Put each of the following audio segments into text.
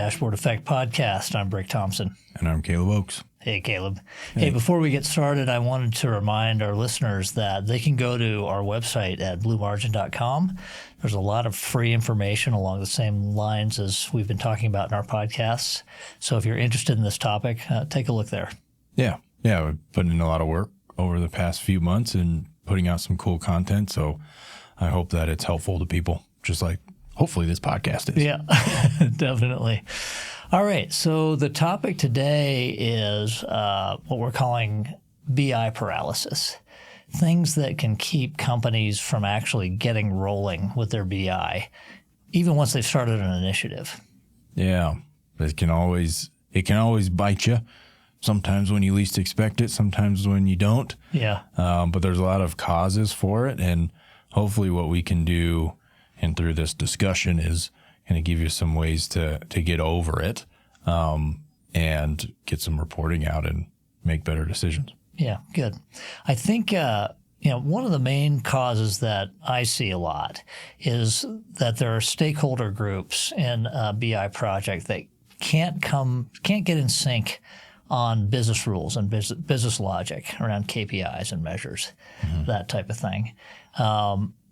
Dashboard Effect podcast. I'm Brick Thompson. And I'm Caleb Oakes. Hey, Caleb. Hey, before we get started, I wanted to remind our listeners that they can go to our website at bluemargin.com. There's a lot of free information along the same lines as we've been talking about in our podcasts. So if you're interested in this topic, take a look there. Yeah, we've put in a lot of work over the past few months and putting out some cool content. So I hope that it's helpful to people, just like hopefully this podcast is. Yeah, definitely. All right. So the topic today is what we're calling BI paralysis, things that can keep companies from actually getting rolling with their BI, even once they've started an initiative. Yeah, it can always bite you. Sometimes when you least expect it, sometimes when you don't. Yeah. But there's a lot of causes for it, and hopefully what we can do and through this discussion is going to give you some ways to get over it and get some reporting out and make better decisions. Yeah, good. I think one of the main causes that I see a lot is that there are stakeholder groups in a BI project that can't get in sync on business rules and business logic around KPIs and measures, that type of thing.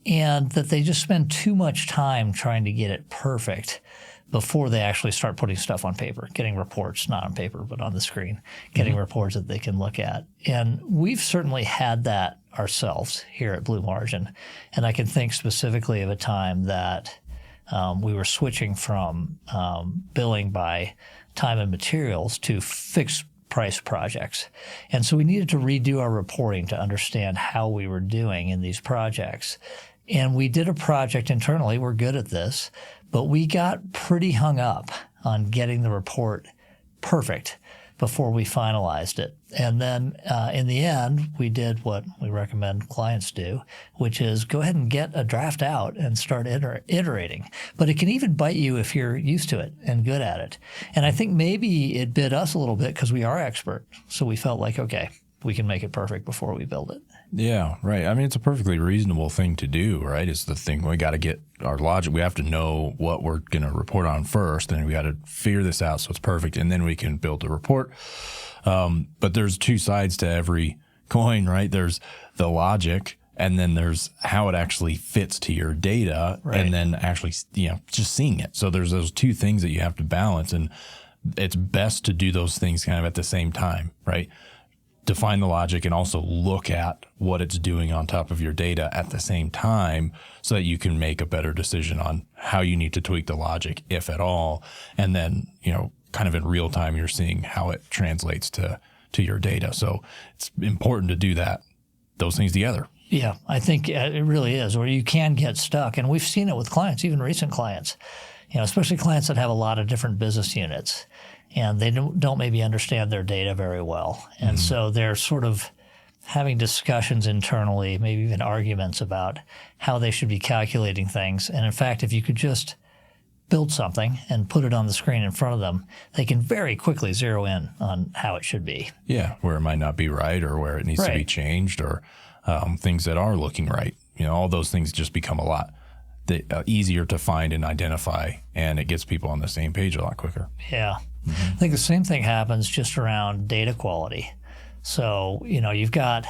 And that they just spend too much time trying to get it perfect before they actually start putting stuff on paper, getting reports, not on paper, but on the screen, getting reports that they can look at. And we've certainly had that ourselves here at Blue Margin. And I can think specifically of a time that we were switching from billing by time and materials to fixed price projects. And so we needed to redo our reporting to understand how we were doing in these projects. And we did a project internally. We're good at this, but we got pretty hung up on getting the report perfect before we finalized it. And then in the end, we did what we recommend clients do, which is go ahead and get a draft out and start iterating. But it can even bite you if you're used to it and good at it. And I think maybe it bit us a little bit because we are expert. So we felt like, okay, we can make it perfect before we build it. Yeah, right. I mean, it's a perfectly reasonable thing to do, right? It's the thing. We got to get our logic. We have to know what we're going to report on first, and we got to figure this out so it's perfect, and then we can build a report. But there's two sides to every coin, right? There's the logic, and then there's how it actually fits to your data, right. And then actually, just seeing it. So there's those two things that you have to balance, and it's best to do those things kind of at the same time, right? Define the logic and also look at what it's doing on top of your data at the same time so that you can make a better decision on how you need to tweak the logic, if at all. And then, kind of in real time, you're seeing how it translates to your data. So it's important to do those things together. Yeah, I think it really is, or you can get stuck. And we've seen it with clients, even recent clients, especially clients that have a lot of different business units. And they don't maybe understand their data very well. And so they're sort of having discussions internally, maybe even arguments about how they should be calculating things. And in fact, if you could just build something and put it on the screen in front of them, they can very quickly zero in on how it should be. Yeah, where it might not be right or where it needs to be changed or things that are looking right. All those things just become a lot easier to find and identify, and it gets people on the same page a lot quicker. Yeah. I think the same thing happens just around data quality. So, you've got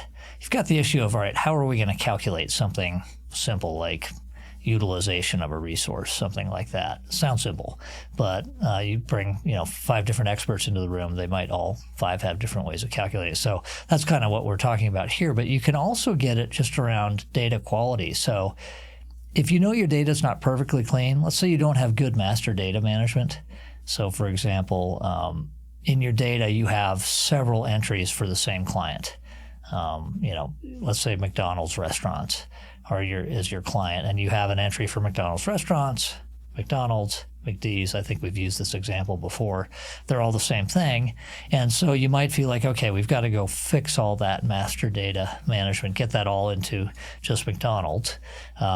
the issue of, all right, how are we going to calculate something simple like utilization of a resource, something like that? Sounds simple, but you bring, 5 different experts into the room. They might all 5 have different ways of calculating it. So that's kind of what we're talking about here. But you can also get it just around data quality. So if your data is not perfectly clean, let's say you don't have good master data management. So, for example, in your data, you have several entries for the same client. Let's say McDonald's restaurants is your client, and you have an entry for McDonald's restaurants, McDonald's, McD's. I think we've used this example before. They're all the same thing. And so you might feel like, okay, we've got to go fix all that master data management, get that all into just McDonald's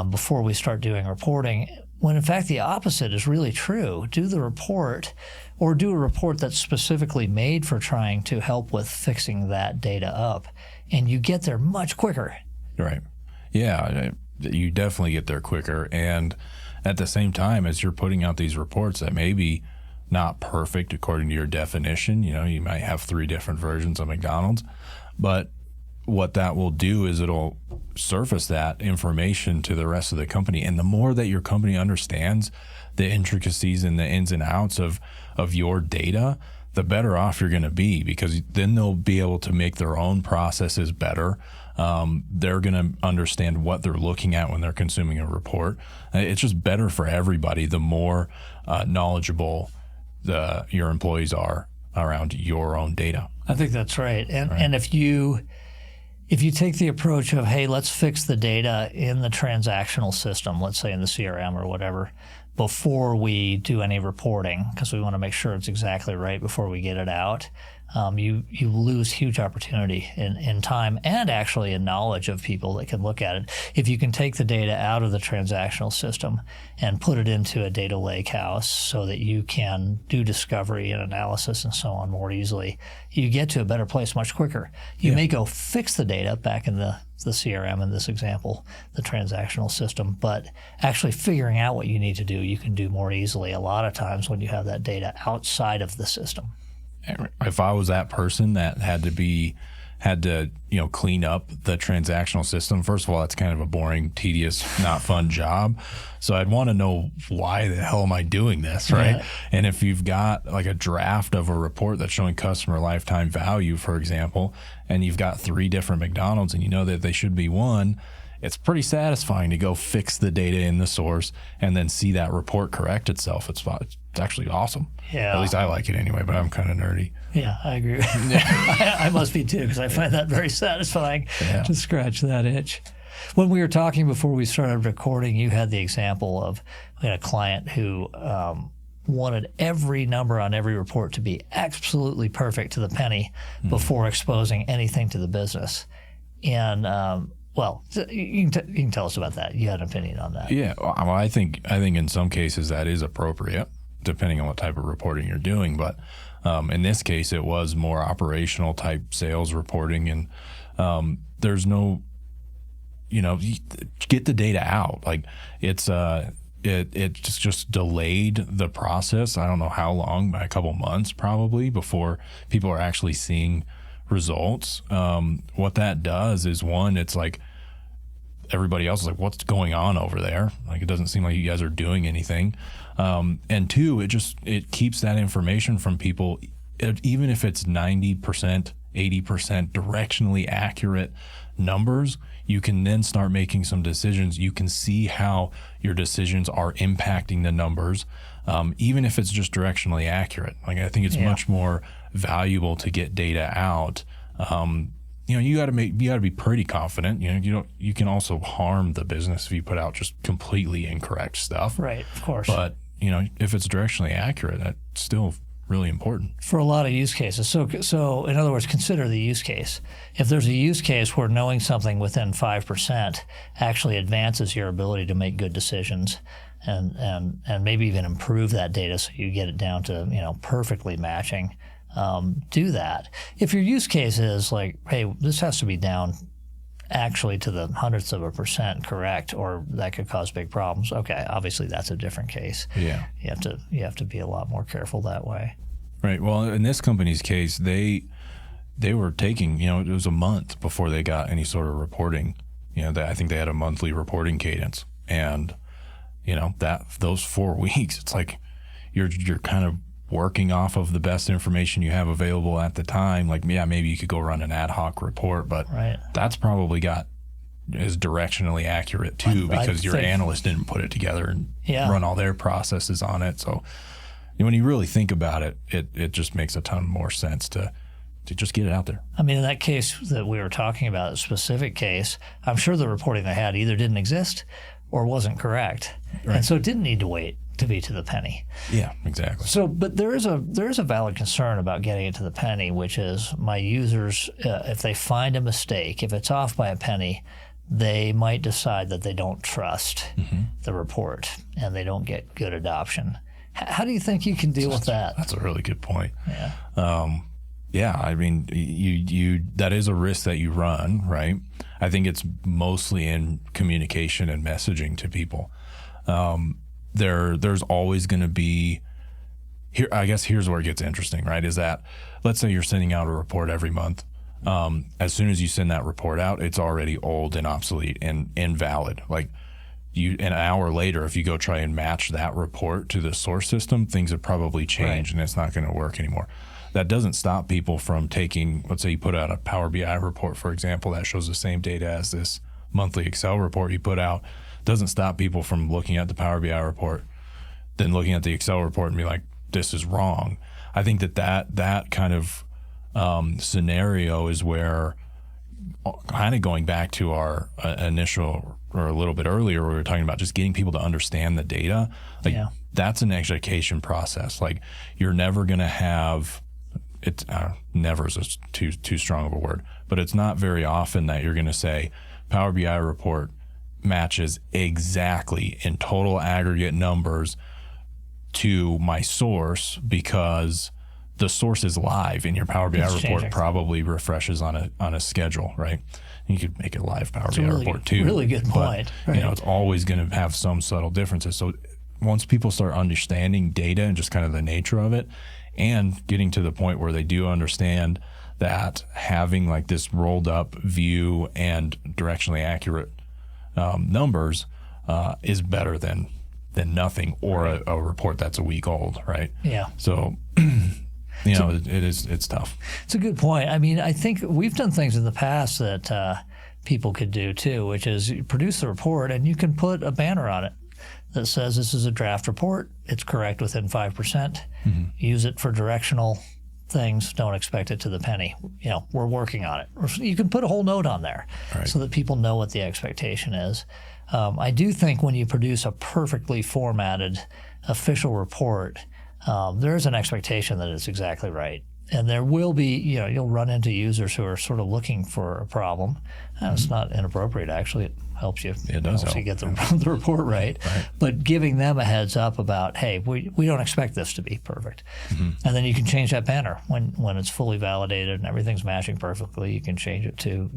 before we start doing reporting. When in fact the opposite is really true. Do the report, or do a report that's specifically made for trying to help with fixing that data up, and you get there much quicker. Right. Yeah, you definitely get there quicker. And at the same time, as you're putting out these reports that maybe not perfect according to your definition. You know, you might have 3 different versions of McDonald's, but what that will do is it'll surface that information to the rest of the company. And the more that your company understands the intricacies and the ins and outs of your data, the better off you're going to be, because then they'll be able to make their own processes better. They're going to understand what they're looking at when they're consuming a report. It's just better for everybody the more knowledgeable your employees are around your own data. I think that's right. And if you take the approach of, hey, let's fix the data in the transactional system, let's say in the CRM or whatever, before we do any reporting, because we want to make sure it's exactly right before we get it out, you lose huge opportunity in time and actually in knowledge of people that can look at it. If you can take the data out of the transactional system and put it into a data lake house so that you can do discovery and analysis and so on more easily, you get to a better place much quicker. You may go fix the data back in the CRM in this example, the transactional system, but actually figuring out what you need to do, you can do more easily a lot of times when you have that data outside of the system. If I was that person that had to clean up the transactional system, first of all, it's kind of a boring, tedious, not fun job. So I'd want to know, why the hell am I doing this, right? Yeah. And if you've got like a draft of a report that's showing customer lifetime value, for example, and you've got 3 different McDonald's and you know that they should be one, it's pretty satisfying to go fix the data in the source and then see that report correct itself. It's actually awesome. Yeah. At least I like it anyway, but I'm kind of nerdy. Yeah, I agree. I must be too, because I find that very satisfying to scratch that itch. When we were talking before we started recording, you had the example of we had a client who wanted every number on every report to be absolutely perfect to the penny before exposing anything to the business. And well, you can tell us about that. You had an opinion on that. Yeah, well, I think in some cases that is appropriate, depending on what type of reporting you're doing. But in this case, it was more operational type sales reporting, and there's no, get the data out. Like it just delayed the process. I don't know how long, by a couple months probably, before people are actually seeing results. What that does is, one, it's like everybody else is like, what's going on over there? Like, it doesn't seem like you guys are doing anything. And 2, it keeps that information from people, even if it's 90%, 80% directionally accurate numbers. You can then start making some decisions. You can see how your decisions are impacting the numbers, even if it's just directionally accurate. Like, I think it's much more valuable to get data out. You got to be pretty confident. You can also harm the business if you put out just completely incorrect stuff. Right, of course. But if it's directionally accurate, that's still really important for a lot of use cases. So in other words, consider the use case. If there's a use case where knowing something within 5% actually advances your ability to make good decisions, and maybe even improve that data so you get it down to perfectly matching, do that. If your use case is like, hey, this has to be down actually to the 100% correct, or that could cause big problems. Okay, obviously that's a different case. Yeah, you have to be a lot more careful that way. Right. Well, in this company's case, they were taking, it was a month before they got any sort of reporting. I think they had a monthly reporting cadence, and those 4 weeks, it's like you're kind of working off of the best information you have available at the time. Like, maybe you could go run an ad hoc report, but that's probably is directionally accurate too, because your analyst didn't put it together and run all their processes on it. So when you really think about it, it just makes a ton more sense to just get it out there. I mean, in that case that we were talking about, a specific case, I'm sure the reporting they had either didn't exist or wasn't correct. Right. And so it didn't need to wait to be to the penny. Yeah, exactly. So, but there is a valid concern about getting it to the penny, which is my users, if they find a mistake, if it's off by a penny, they might decide that they don't trust the report and they don't get good adoption. How do you think you can deal with that? That's a really good point. Yeah. I mean, you that is a risk that you run, right? I think it's mostly in communication and messaging to people. There's always going to be here, I guess here's where it gets interesting, right? Is that, let's say you're sending out a report every month. As soon as you send that report out, it's already old and obsolete and invalid. Like an hour later, if you go try and match that report to the source system, things have probably changed and it's not going to work anymore. That doesn't stop people from taking, let's say you put out a Power BI report, for example, that shows the same data as this monthly Excel report you put out. Doesn't stop people from looking at the Power BI report, then looking at the Excel report and be like, this is wrong. I think that kind of scenario is where, kind of going back to our initial, or a little bit earlier, we were talking about just getting people to understand the data. Like that's an education process. Like you're never going to have it. Never is too strong of a word, but it's not very often that you're going to say Power BI report matches exactly in total aggregate numbers to my source, because the source is live and your Power BI report probably refreshes on a schedule, right? You could make a live Power BI report too. Really good point. But, you know, it's always going to have some subtle differences. So once people start understanding data and just kind of the nature of it, and getting to the point where they do understand that having like this rolled up view and directionally accurate numbers is better than nothing, or a report that's a week old, right? Yeah. So, you know, it's tough. It's a good point. I mean, I think we've done things in the past that people could do too, which is you produce the report and you can put a banner on it that says this is a draft report. It's correct within 5%. Mm-hmm. Use it for directional things. Don't expect it to the penny. You know, we're working on it. You can put a whole note on there so that people know what the expectation is. I do think when you produce a perfectly formatted official report, there is an expectation that it's exactly right. And there will be, you know, you'll run into users who are sort of looking for a problem. And it's not inappropriate, actually. It helps you. It does help you get the report right. But giving them a heads up about, hey, we don't expect this to be perfect. Mm-hmm. And then you can change that banner when it's fully validated and everything's matching perfectly. You can change it to,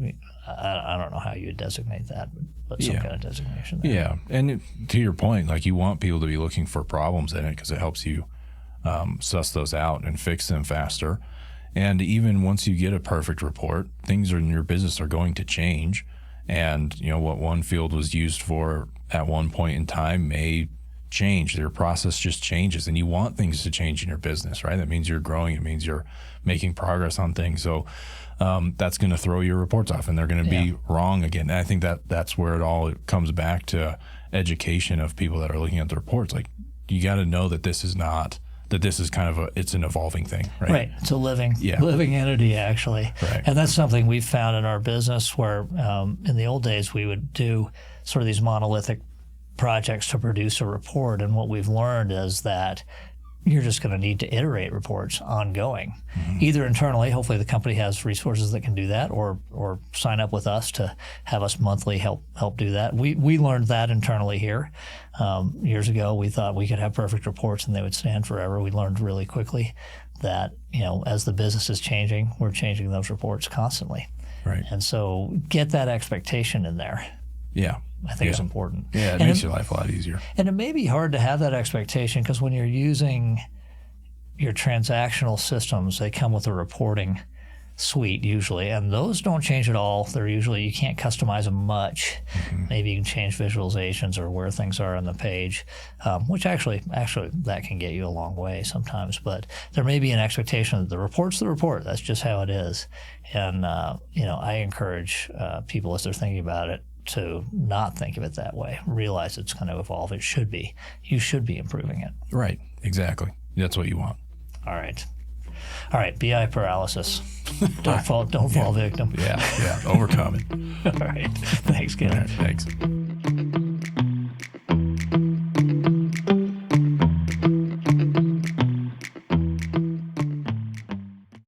I don't know how you would designate that, but some kind of designation there. Yeah, and to your point, like you want people to be looking for problems in it because it helps you suss those out and fix them faster. And even once you get a perfect report, things in your business are going to change. And you know what one field was used for at one point in time may change. Their process just changes, and you want things to change in your business, right? That means you're growing. It means you're making progress on things. So that's going to throw your reports off, and they're going to be wrong again. And I think that's where it all comes back to education of people that are looking at the reports. Like you got to know that this is not. That this is kind of it's an evolving thing, right? Right. It's a living entity, actually. Right. And that's something we've found in our business where in the old days we would do sort of these monolithic projects to produce a report. And what we've learned is that you're just going to need to iterate reports ongoing, either internally. Hopefully the company has resources that can do that, or sign up with us to have us monthly help do that. We learned that internally here. Years ago, we thought we could have perfect reports and they would stand forever. We learned really quickly that, you know, as the business is changing, we're changing those reports constantly. Right. And so get that expectation in there. Yeah. I think it's important. Yeah, it makes your life a lot easier. And it may be hard to have that expectation because when you're using your transactional systems, they come with a reporting suite usually, and those don't change at all. They're usually, you can't customize them much. Maybe you can change visualizations or where things are on the page, which actually that can get you a long way sometimes. But there may be an expectation that the report's the report. That's just how it is. And you know, I encourage people as they're thinking about it to not think of it that way. Realize it's going to evolve. It should be. You should be improving it. Right. Exactly. That's what you want. All right. BI paralysis. Don't fall victim. Yeah. Overcome it. All right. Thanks, Ken. All right, thanks.